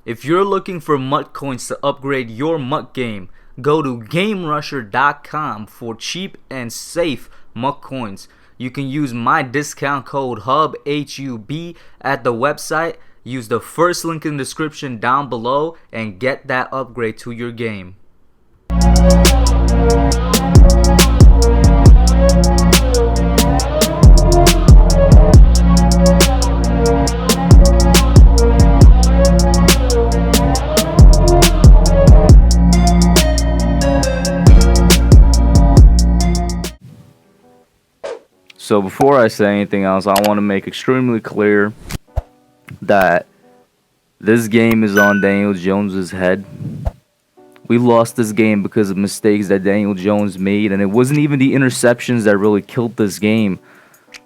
If you're looking for MUT coins to upgrade your MUT game, go to GameRusher.com for cheap and safe MUT coins. You can use my discount code HUB at the website. Use the first link in the description down below and get that upgrade to your game. So before I say anything else, I want to make extremely clear that this game is on Daniel Jones's head. We lost this game because of mistakes that Daniel Jones made, and it wasn't even the interceptions that really killed this game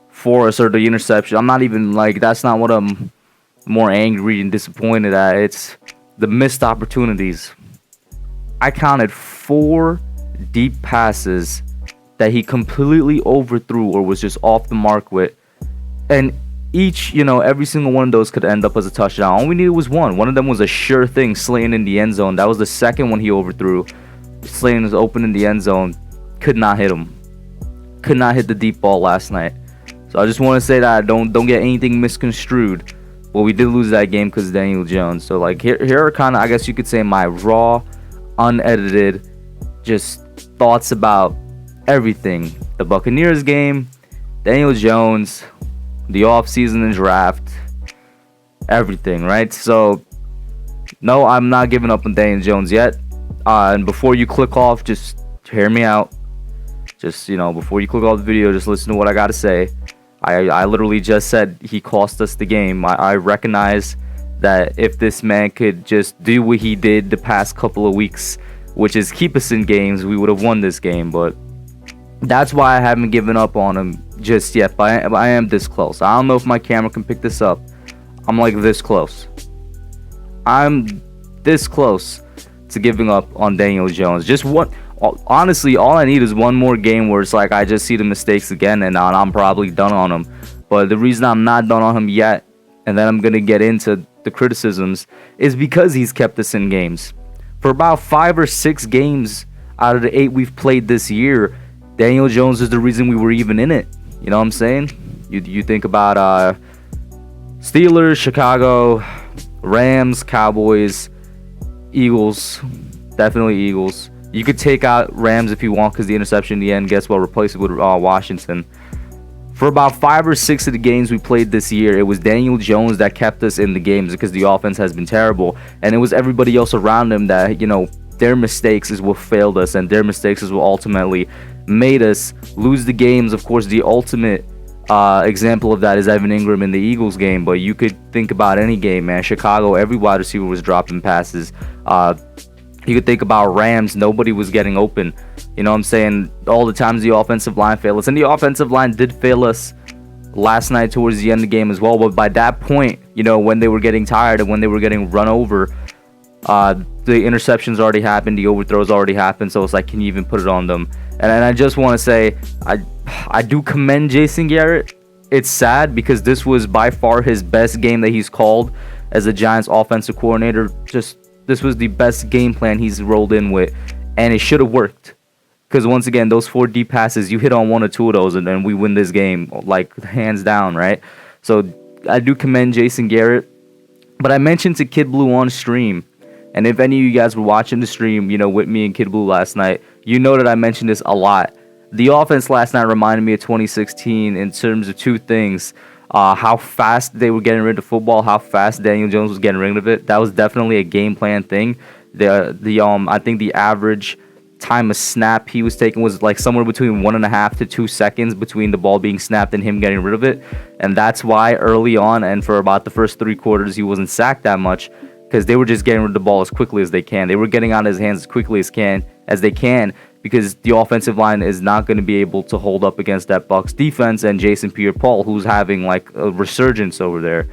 for us, or the interception. I'm not even like, that's not what I'm more angry and disappointed at. It's the missed opportunities. I counted 4 deep passes that he completely overthrew or was just off the mark with, and each, every single one of those could end up as a touchdown. All we needed was one. One of them was a sure thing, Slayton in the end zone. That was the second one he overthrew. Slayton was open in the end zone. Could not hit him. Could not hit the deep ball last night. So I just want to say that don't get anything misconstrued. Well, we did lose that game because of Daniel Jones. So like here are kind of, I guess you could say, my raw, unedited, just thoughts about everything. The Buccaneers game, Daniel Jones, the offseason and draft, everything, right? So, no, I'm not giving up on Daniel Jones yet. And before you click off, just hear me out. Just, before you click off the video, just listen to what I got to say. I literally just said he cost us the game. I recognize that if this man could just do what he did the past couple of weeks, which is keep us in games, we would have won this game. But that's why I haven't given up on him just yet, but I am this close. I don't know if my camera can pick this up. I'm like this close. I'm this close to giving up on Daniel Jones. Just one. Honestly, all I need is one more game where it's like I just see the mistakes again, and I'm probably done on him. But the reason I'm not done on him yet, and then I'm gonna get into the criticisms, is because he's kept us in games. For about 5 or 6 games out of the 8 we've played this year, Daniel Jones is the reason we were even in it. You know what I'm saying? You think about Steelers, Chicago, Rams, Cowboys, Eagles. Definitely Eagles. You could take out Rams if you want because the interception in the end, guess what? Replace it with Washington. For about 5 or 6 of the games we played this year, it was Daniel Jones that kept us in the games because the offense has been terrible. And it was everybody else around him that, their mistakes is what failed us, and their mistakes is what ultimately made us lose the games. Of course, the ultimate example of that is Evan Ingram in the Eagles game, but you could think about any game, man. Chicago, every wide receiver was dropping passes. You could think about Rams, nobody was getting open. You know what I'm saying? All the times the offensive line failed us, and the offensive line did fail us last night towards the end of the game as well. But by that point, when they were getting tired and when they were getting run over, the interceptions already happened, the overthrows already happened, so it's like, can you even put it on them? And I just want to say, I do commend Jason Garrett. It's sad because this was by far his best game that he's called as a Giants offensive coordinator. This was the best game plan he's rolled in with, and it should have worked. Because once again, those 4 deep passes, you hit on 1 or 2 of those, and then we win this game, like, hands down, right? So I do commend Jason Garrett. But I mentioned to Kid Blue on stream, and if any of you guys were watching the stream, with me and Kid Blue last night, you know that I mentioned this a lot. The offense last night reminded me of 2016 in terms of 2 things. How fast they were getting rid of football, how fast Daniel Jones was getting rid of it. That was definitely a game plan thing. I think the average time of snap he was taking was like somewhere between 1.5 to 2 seconds between the ball being snapped and him getting rid of it. And that's why early on and for about the first 3 quarters he wasn't sacked that much, because they were just getting rid of the ball as quickly as they can. They were getting out of his hands as quickly as they can because the offensive line is not going to be able to hold up against that Bucs defense and Jason Pierre-Paul, who's having like a resurgence over there.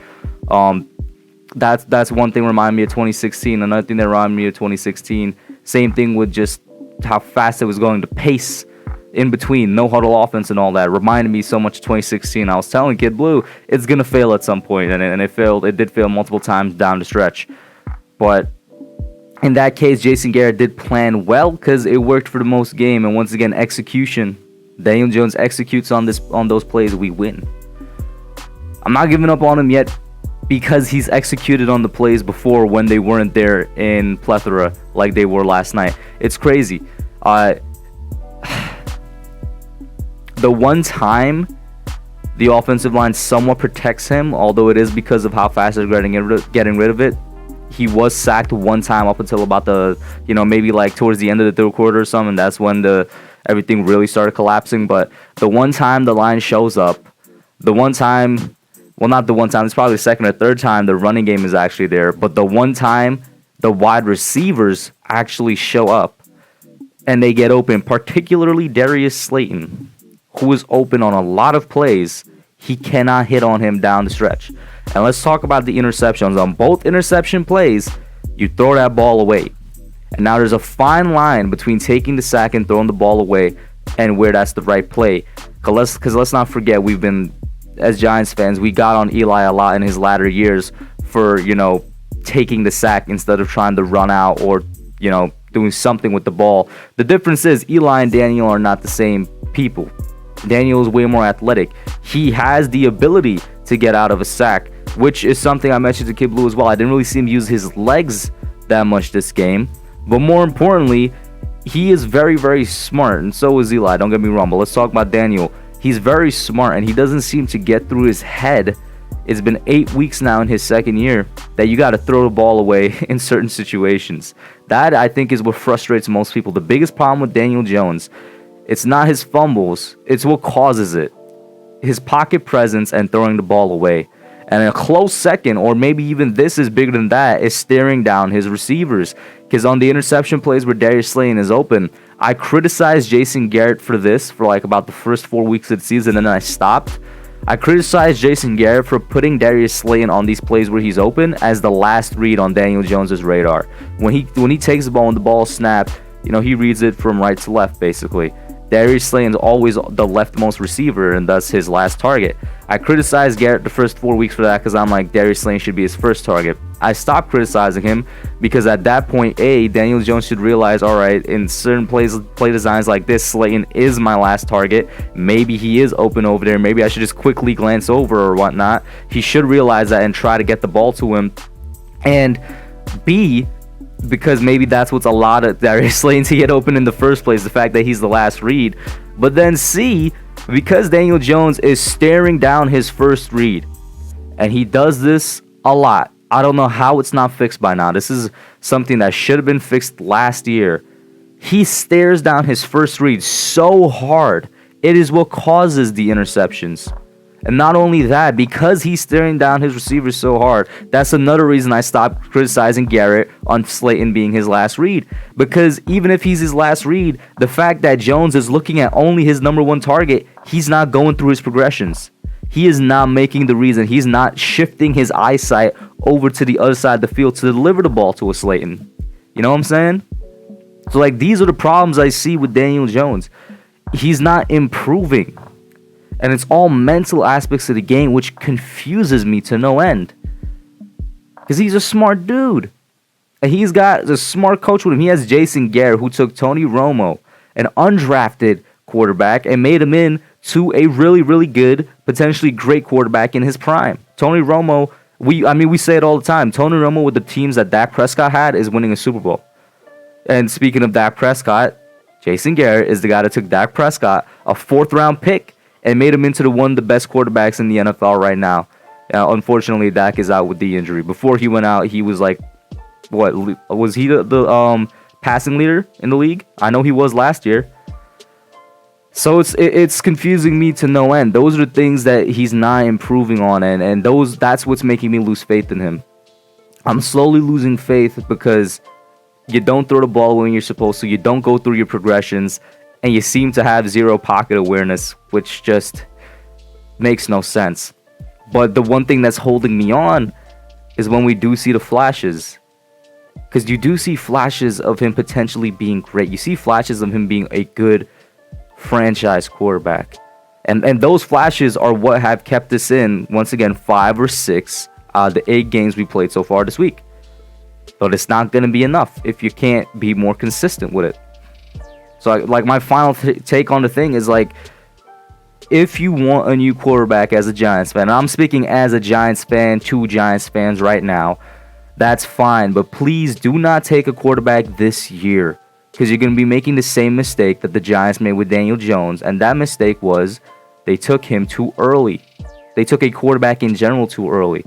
That's one thing reminded me of 2016. Another thing that reminded me of 2016, same thing with just how fast it was going, to pace in between, no huddle offense and all that, reminded me so much of 2016. I was telling Kid Blue it's gonna fail at some point, and it failed. It did fail multiple times down the stretch. But in that case, Jason Garrett did plan well because it worked for the most game. And once again, execution. Daniel Jones executes on those plays, we win. I'm not giving up on him yet because he's executed on the plays before when they weren't there in plethora like they were last night. It's crazy. The one time the offensive line somewhat protects him, although it is because of how fast they're getting rid of it. He was sacked one time up until about maybe like towards the end of the third quarter or something. That's when everything really started collapsing. But the one time the line shows up, not the one time, it's probably the second or third time the running game is actually there. But the one time the wide receivers actually show up and they get open, particularly Darius Slayton, who is open on a lot of plays, he cannot hit on him down the stretch. And let's talk about the interceptions. On both interception plays, you throw that ball away. And now there's a fine line between taking the sack and throwing the ball away and where that's the right play. Because let's not forget, we've been, as Giants fans, we got on Eli a lot in his latter years for, taking the sack instead of trying to run out or, doing something with the ball. The difference is Eli and Daniel are not the same people. Daniel is way more athletic. He has the ability to get out of a sack, which is something I mentioned to Kid Blue as well. I didn't really see him use his legs that much this game. But more importantly, he is very, very smart, and so is Eli. Don't get me wrong, but let's talk about Daniel. He's very smart, and he doesn't seem to get through his head. It's been 8 weeks now in his second year that you got to throw the ball away in certain situations. That, I think, is what frustrates most people. The biggest problem with Daniel Jones, it's not his fumbles, it's what causes it. His pocket presence and throwing the ball away. And a close second, or maybe even this is bigger than that, is staring down his receivers. Because on the interception plays where Darius Slayton is open, I criticized Jason Garrett for this for like about the first 4 weeks of the season, and then I stopped. I criticized Jason Garrett for putting Darius Slayton on these plays where he's open as the last read on Daniel Jones's radar. When he takes the ball and the ball snapped, he reads it from right to left basically. Darius Slayton's always the leftmost receiver and thus his last target. I criticized Garrett the first 4 weeks for that because I'm like, Darius Slayton should be his first target. I stopped criticizing him because at that point, Daniel Jones should realize, all right, in certain play designs like this, Slayton is my last target. Maybe he is open over there. Maybe I should just quickly glance over or whatnot. He should realize that and try to get the ball to him. And B, because maybe that's what's allowed Darius Slayton to get open in the first place, the fact that he's the last read. But then C, because Daniel Jones is staring down his first read, and he does this a lot. I don't know how it's not fixed by now. This is something that should have been fixed last year. He stares down his first read so hard, it is what causes the interceptions. And not only that, because he's staring down his receivers so hard, that's another reason I stopped criticizing Garrett on Slayton being his last read. Because even if he's his last read, the fact that Jones is looking at only his number one target, he's not going through his progressions. He is not making the reason. He's not shifting his eyesight over to the other side of the field to deliver the ball to a Slayton. You know what I'm saying? So, like, these are the problems I see with Daniel Jones. He's not improving. And it's all mental aspects of the game, which confuses me to no end. Because he's a smart dude. And he's got a smart coach with him. He has Jason Garrett, who took Tony Romo, an undrafted quarterback, and made him into a really, really good, potentially great quarterback in his prime. Tony Romo, we say it all the time. Tony Romo with the teams that Dak Prescott had is winning a Super Bowl. And speaking of Dak Prescott, Jason Garrett is the guy that took Dak Prescott, a 4th-round pick, and made him into one of the best quarterbacks in the NFL right now. Unfortunately, Dak is out with the injury. Before he went out, he was like, what, was he the passing leader in the league? I know he was last year. So it's confusing me to no end. Those are the things that he's not improving on, and that's what's making me lose faith in him. I'm slowly losing faith because you don't throw the ball when you're supposed to. You don't go through your progressions. And you seem to have zero pocket awareness, which just makes no sense. But the one thing that's holding me on is when we do see the flashes. Because you do see flashes of him potentially being great. You see flashes of him being a good franchise quarterback. And those flashes are what have kept us in, once again, 5 or 6 out of the 8 games we played so far this week. but it's not going to be enough if you can't be more consistent with it. So, like, my final take on the thing is, like, if you want a new quarterback as a Giants fan, and I'm speaking as a Giants fan to Giants fans right now, that's fine. But please do not take a quarterback this year, because you're going to be making the same mistake that the Giants made with Daniel Jones. And that mistake was they took him too early. They took a quarterback in general too early.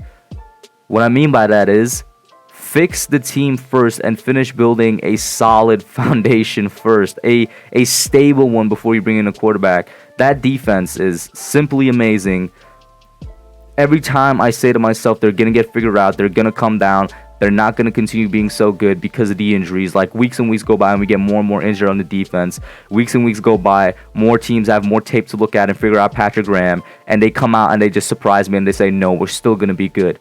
What I mean by that is, fix the team first and finish building a solid foundation first, a stable one before you bring in a quarterback. That defense is simply amazing. Every time I say to myself, they're going to get figured out, they're going to come down, they're not going to continue being so good because of the injuries. Like, weeks and weeks go by and we get more and more injured on the defense. Weeks and weeks go by, more teams have more tape to look at and figure out Patrick Graham, and they come out and they just surprise me and they say, no, we're still going to be good.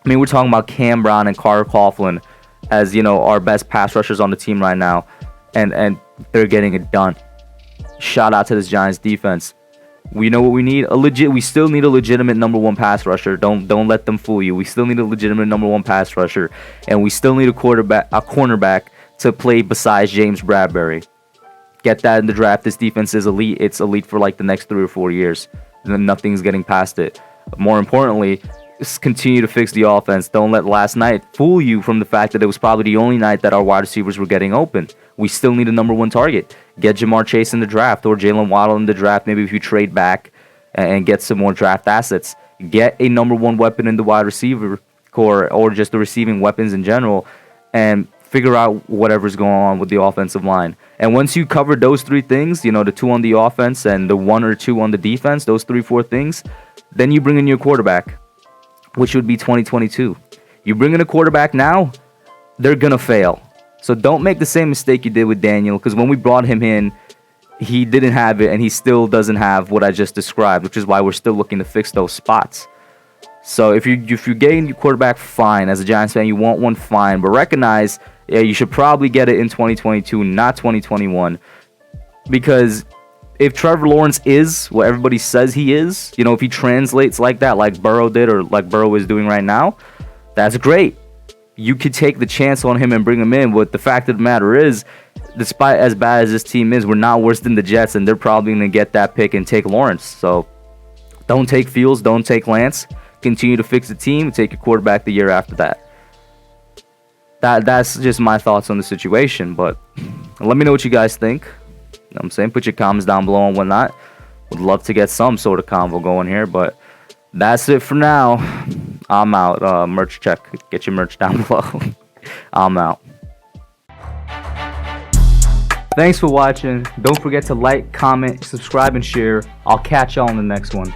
I mean, we're talking about Cam Brown and Carter Coughlin as, you know, our best pass rushers on the team right now, and they're getting it done. Shout out to this Giants defense. We know what we need. We still need a legitimate number one pass rusher. Don't let them fool you. We still need a legitimate number one pass rusher, and we still need a cornerback to play besides James Bradbury. Get that in the draft. This defense is elite. It's elite for like the next 3 or 4 years. And then nothing's getting past it. More importantly, just continue to fix the offense. Don't let last night fool you from the fact that it was probably the only night that our wide receivers were getting open. We still need a number one target. Get Jamar Chase in the draft or Jalen Waddle in the draft. Maybe if you trade back and get some more draft assets. Get a number one weapon in the wide receiver core or just the receiving weapons in general, and figure out whatever's going on with the offensive line. And once you cover those 3 things, you know, the 2 on the offense and the 1 or 2 on the defense, those 3-4 things, then you bring in your quarterback, which would be 2022. You bring in a quarterback now, they're going to fail. So don't make the same mistake you did with Daniel, because when we brought him in, he didn't have it, and he still doesn't have what I just described, which is why we're still looking to fix those spots. So if you're getting your quarterback, fine. As a Giants fan, you want one, fine. But recognize, yeah, you should probably get it in 2022, not 2021. Because if Trevor Lawrence is what everybody says he is, you know, if he translates like that, like Burrow did or like Burrow is doing right now, that's great. You could take the chance on him and bring him in. But the fact of the matter is, despite as bad as this team is, we're not worse than the Jets, and they're probably going to get that pick and take Lawrence. So don't take Fields, don't take Lance. Continue to fix the team and take your quarterback the year after that. That's just my thoughts on the situation. But let me know what you guys think. You know what I'm saying? Put your comments down below and whatnot. Would love to get some sort of convo going here, but that's it for now. I'm out. Merch check. Get your merch down below. I'm out. Thanks for watching. Don't forget to like, comment, subscribe, and share. I'll catch y'all in the next one.